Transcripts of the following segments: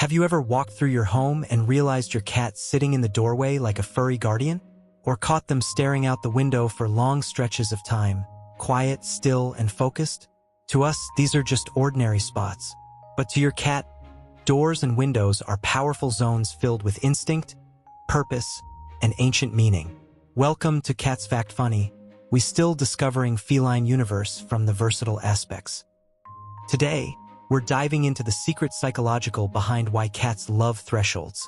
Have you ever walked through your home and realized your cat sitting in the doorway like a furry guardian? Or caught them staring out the window for long stretches of time, quiet, still, and focused? To us, these are just ordinary spots. But to your cat, doors and windows are powerful zones filled with instinct, purpose, and ancient meaning. Welcome to CatFactsFunny. We still discovering feline universe from the versatile aspects. Today, we're diving into the secret psychological behind why cats love thresholds.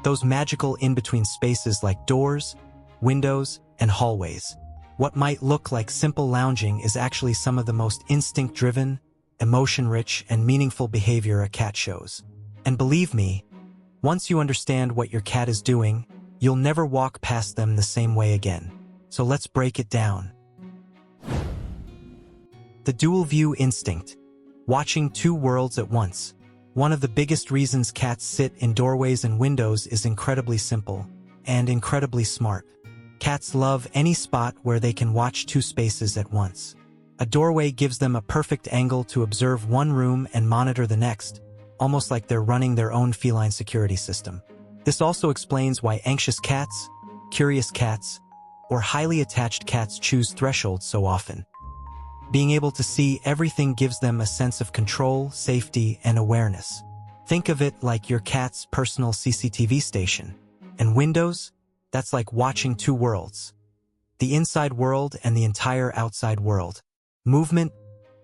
Those magical in-between spaces like doors, windows, and hallways. What might look like simple lounging is actually some of the most instinct-driven, emotion-rich, and meaningful behavior a cat shows. And believe me, once you understand what your cat is doing, you'll never walk past them the same way again. So let's break it down. The dual view instinct. Watching two worlds at once. One of the biggest reasons cats sit in doorways and windows is incredibly simple and incredibly smart. Cats love any spot where they can watch two spaces at once. A doorway gives them a perfect angle to observe one room and monitor the next, almost like they're running their own feline security system. This also explains why anxious cats, curious cats, or highly attached cats choose thresholds so often. Being able to see everything gives them a sense of control, safety, and awareness. Think of it like your cat's personal CCTV station. And windows? That's like watching two worlds. The inside world and the entire outside world. Movement,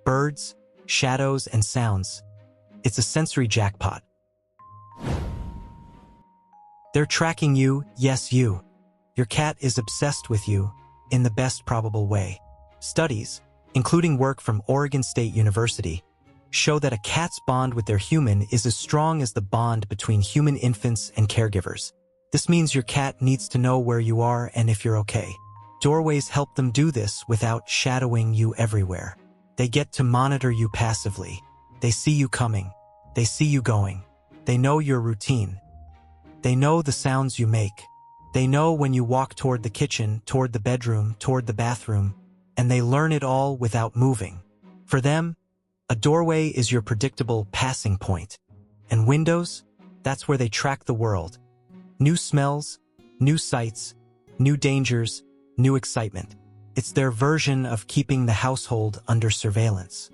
birds, shadows, and sounds. It's a sensory jackpot. They're tracking you, yes you. Your cat is obsessed with you, in the best probable way. Studies, including work from Oregon State University, show that a cat's bond with their human is as strong as the bond between human infants and caregivers. This means your cat needs to know where you are and if you're okay. Doorways help them do this without shadowing you everywhere. They get to monitor you passively. They see you coming. They see you going. They know your routine. They know the sounds you make. They know when you walk toward the kitchen, toward the bedroom, toward the bathroom, and they learn it all without moving. For them, a doorway is your predictable passing point. And windows, that's where they track the world. New smells, new sights, new dangers, new excitement. It's their version of keeping the household under surveillance.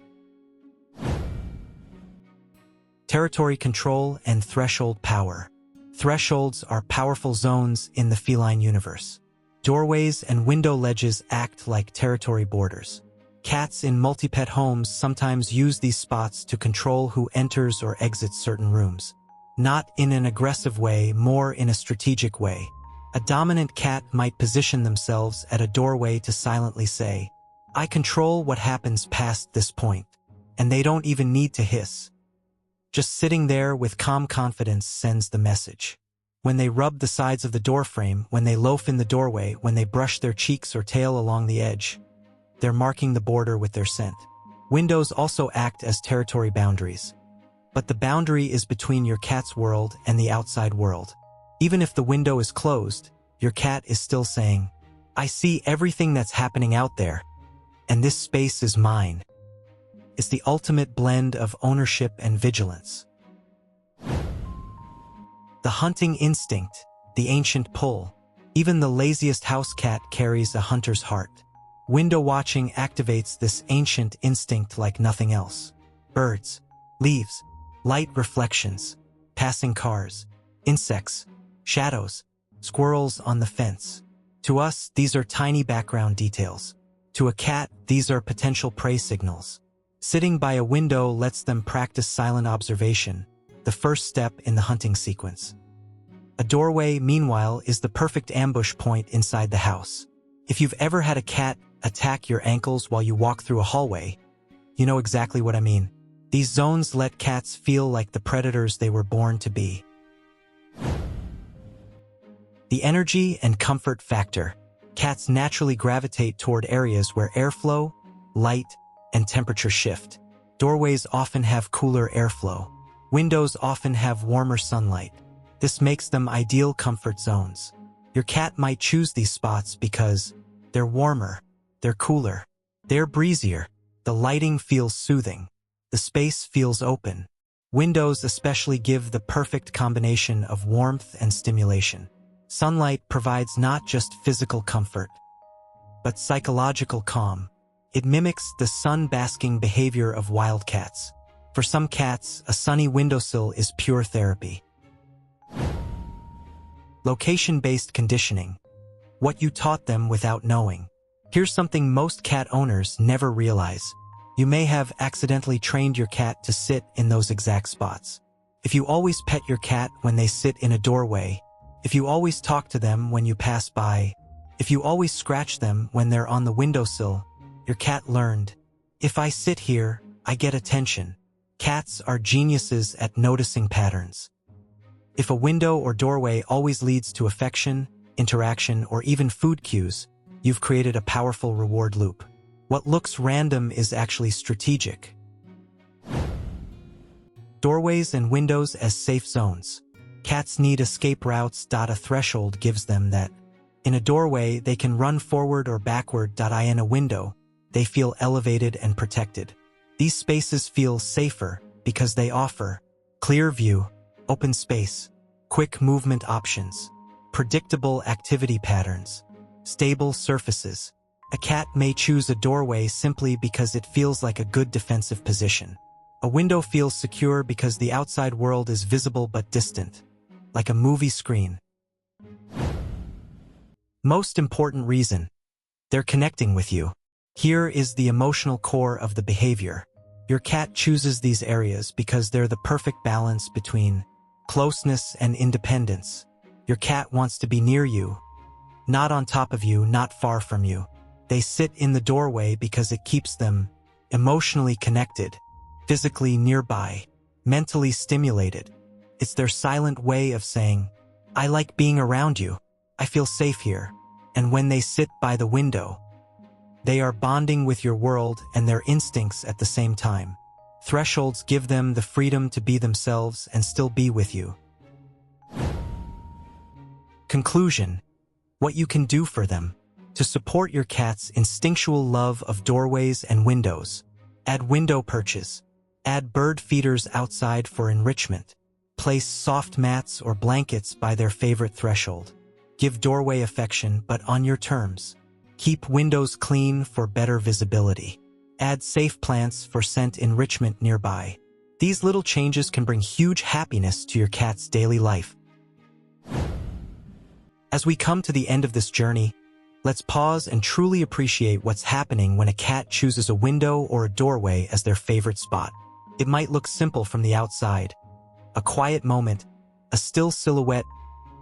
Territory control and threshold power. Thresholds are powerful zones in the feline universe. Doorways and window ledges act like territory borders. Cats in multi-pet homes sometimes use these spots to control who enters or exits certain rooms. Not in an aggressive way, more in a strategic way. A dominant cat might position themselves at a doorway to silently say, "I control what happens past this point," and they don't even need to hiss. Just sitting there with calm confidence sends the message. When they rub the sides of the doorframe, when they loaf in the doorway, when they brush their cheeks or tail along the edge, they're marking the border with their scent. Windows also act as territory boundaries. But the boundary is between your cat's world and the outside world. Even if the window is closed, your cat is still saying, "I see everything that's happening out there, and this space is mine." It's the ultimate blend of ownership and vigilance. The hunting instinct, the ancient pull. Even the laziest house cat carries a hunter's heart. Window watching activates this ancient instinct like nothing else. Birds, leaves, light reflections, passing cars, insects, shadows, squirrels on the fence. To us, these are tiny background details. To a cat, these are potential prey signals. Sitting by a window lets them practice silent observation, the first step in the hunting sequence. A doorway, meanwhile, is the perfect ambush point inside the house. If you've ever had a cat attack your ankles while you walk through a hallway, you know exactly what I mean. These zones let cats feel like the predators they were born to be. The energy and comfort factor. Cats naturally gravitate toward areas where airflow, light, and temperature shift. Doorways often have cooler airflow. Windows often have warmer sunlight. This makes them ideal comfort zones. Your cat might choose these spots because they're warmer, they're cooler, they're breezier, the lighting feels soothing, the space feels open. Windows especially give the perfect combination of warmth and stimulation. Sunlight provides not just physical comfort, but psychological calm. It mimics the sun-basking behavior of wildcats. For some cats, a sunny windowsill is pure therapy. Location-based conditioning. What you taught them without knowing. Here's something most cat owners never realize. You may have accidentally trained your cat to sit in those exact spots. If you always pet your cat when they sit in a doorway, if you always talk to them when you pass by, if you always scratch them when they're on the windowsill, your cat learned, if I sit here, I get attention. Cats are geniuses at noticing patterns. If a window or doorway always leads to affection, interaction, or even food cues, you've created a powerful reward loop. What looks random is actually strategic. Doorways and windows as safe zones. Cats need escape routes. A threshold gives them that. In a doorway, they can run forward or backward. In a window, they feel elevated and protected. These spaces feel safer because they offer clear view, open space, quick movement options, predictable activity patterns, stable surfaces. A cat may choose a doorway simply because it feels like a good defensive position. A window feels secure because the outside world is visible but distant, like a movie screen. Most important reason, they're connecting with you. Here is the emotional core of the behavior. Your cat chooses these areas because they're the perfect balance between closeness and independence. Your cat wants to be near you, not on top of you, not far from you. They sit in the doorway because it keeps them emotionally connected, physically nearby, mentally stimulated. It's their silent way of saying, I like being around you. I feel safe here. And when they sit by the window, they are bonding with your world and their instincts at the same time. Thresholds give them the freedom to be themselves and still be with you. Conclusion. What you can do for them. To support your cat's instinctual love of doorways and windows. Add window perches. Add bird feeders outside for enrichment. Place soft mats or blankets by their favorite threshold. Give doorway affection, but on your terms. Keep windows clean for better visibility. Add safe plants for scent enrichment nearby. These little changes can bring huge happiness to your cat's daily life. As we come to the end of this journey, let's pause and truly appreciate what's happening when a cat chooses a window or a doorway as their favorite spot. It might look simple from the outside. A quiet moment, a still silhouette,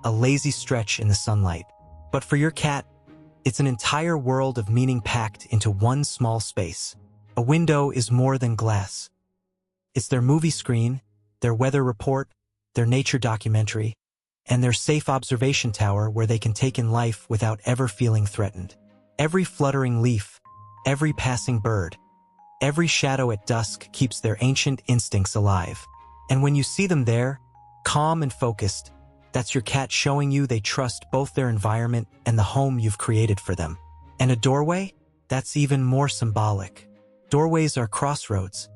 a lazy stretch in the sunlight. But for your cat, it's an entire world of meaning packed into one small space. A window is more than glass. It's their movie screen, their weather report, their nature documentary, and their safe observation tower where they can take in life without ever feeling threatened. Every fluttering leaf, every passing bird, every shadow at dusk keeps their ancient instincts alive. And when you see them there, calm and focused, that's your cat showing you they trust both their environment and the home you've created for them. And a doorway? That's even more symbolic. Doorways are crossroads,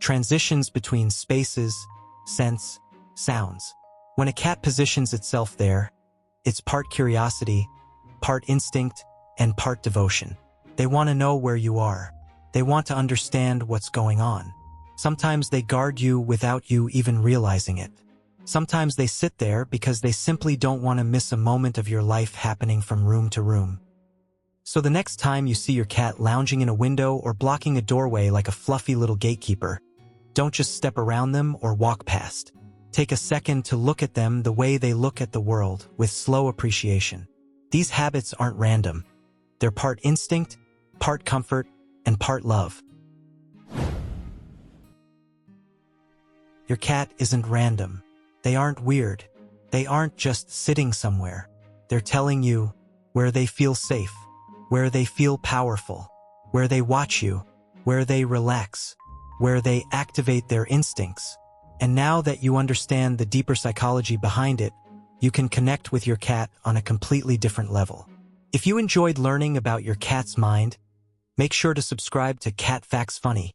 transitions between spaces, scents, sounds. When a cat positions itself there, it's part curiosity, part instinct, and part devotion. They want to know where you are. They want to understand what's going on. Sometimes they guard you without you even realizing it. Sometimes they sit there because they simply don't want to miss a moment of your life happening from room to room. So the next time you see your cat lounging in a window or blocking a doorway like a fluffy little gatekeeper, don't just step around them or walk past. Take a second to look at them the way they look at the world, with slow appreciation. These habits aren't random. They're part instinct, part comfort, and part love. Your cat isn't random. They aren't weird. They aren't just sitting somewhere. They're telling you where they feel safe, where they feel powerful, where they watch you, where they relax, where they activate their instincts. And now that you understand the deeper psychology behind it, you can connect with your cat on a completely different level. If you enjoyed learning about your cat's mind, make sure to subscribe to CatFactsFunny,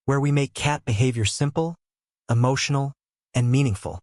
where we make cat behavior simple emotional, and meaningful.